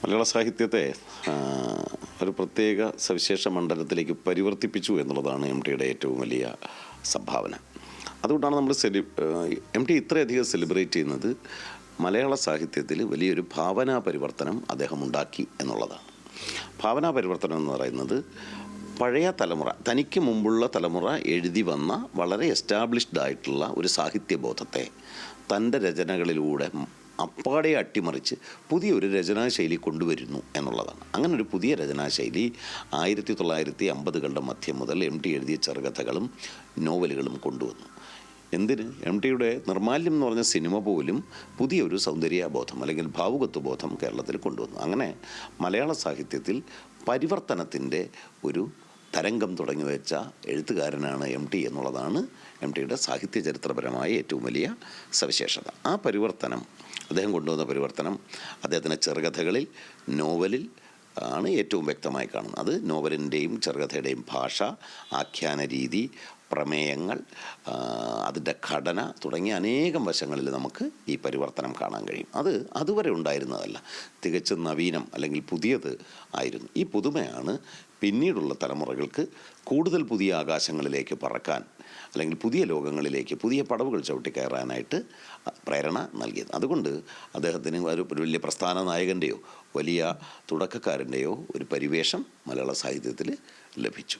മലയാള സാഹിത്യത്തെ ഒരു പ്രത്യേക സവിശേഷ മണ്ഡലത്തിലേക്ക് പരിവർത്തിപ്പിച്ചു എന്നുള്ളതാണ് എം ടിയുടെ ഏറ്റവും വലിയ സംഭാവന. അതുകൊണ്ടാണ് നമ്മൾ എം ടി ഇത്രയധികം സെലിബ്രേറ്റ് ചെയ്യുന്നത്. മലയാള സാഹിത്യത്തിൽ വലിയൊരു ഭാവനാ പരിവർത്തനം അദ്ദേഹം ഉണ്ടാക്കി എന്നുള്ളതാണ്. ഭാവനാ പരിവർത്തനം എന്ന് പറയുന്നത് പഴയ തലമുറ, തനിക്ക് മുമ്പുള്ള തലമുറ എഴുതി വന്ന വളരെ എസ്റ്റാബ്ലിഷ്ഡ് ആയിട്ടുള്ള ഒരു സാഹിത്യബോധത്തെ തൻ്റെ രചനകളിലൂടെ അപ്പാടെ അട്ടിമറിച്ച് പുതിയൊരു രചനാശൈലി കൊണ്ടുവരുന്നു എന്നുള്ളതാണ്. അങ്ങനൊരു പുതിയ രചനാശൈലി 1950കളുടെ മധ്യം മുതൽ എം ടി എഴുതിയ ചെറുകഥകളും നോവലുകളും കൊണ്ടുവന്നു. എന്തിന്? എം ടിയുടെ നിർമാല്യം എന്ന് പറഞ്ഞ സിനിമ പോലും പുതിയൊരു സൗന്ദര്യബോധം അല്ലെങ്കിൽ ഭാവുകത്വബോധം കേരളത്തിൽ കൊണ്ടുവന്നു. അങ്ങനെ മലയാള സാഹിത്യത്തിൽ പരിവർത്തനത്തിൻ്റെ ഒരു തരംഗം തുടങ്ങി വെച്ച എഴുത്തുകാരനാണ് എം ടി എന്നുള്ളതാണ് എം ടിയുടെ സാഹിത്യ ചരിത്രപരമായ ഏറ്റവും വലിയ സവിശേഷത. ആ പരിവർത്തനം, അദ്ദേഹം കൊണ്ടുവന്ന പരിവർത്തനം അദ്ദേഹത്തിൻ്റെ ചെറുകഥകളിൽ, നോവലിൽ ആണ് ഏറ്റവും വ്യക്തമായി കാണുന്നത്. അത് നോവലിൻ്റെയും ചെറുകഥയുടെയും ഭാഷ, ആഖ്യാന രീതി, പ്രമേയങ്ങൾ, അതിൻ്റെ ഘടന തുടങ്ങിയ അനേകം വശങ്ങളിൽ നമുക്ക് ഈ പരിവർത്തനം കാണാൻ കഴിയും. അത് അതുവരെ ഉണ്ടായിരുന്നതല്ല, തികച്ചും നവീനം അല്ലെങ്കിൽ പുതിയത് ആയിരുന്നു. ഈ പുതുമയാണ് പിന്നീടുള്ള തലമുറകൾക്ക് കൂടുതൽ പുതിയ ആകാശങ്ങളിലേക്ക് പറക്കാൻ അല്ലെങ്കിൽ പുതിയ ലോകങ്ങളിലേക്ക് പുതിയ പടവുകൾ ചവിട്ടിക്കയറാനായിട്ട് പ്രേരണ നൽകിയത്. അതുകൊണ്ട് അദ്ദേഹത്തിന് ഒരു വലിയ പ്രസ്ഥാന നായകൻ്റെയോ വലിയ തുടക്കക്കാരൻ്റെയോ ഒരു പരിവേഷം മലയാള സാഹിത്യത്തിൽ ലഭിച്ചു.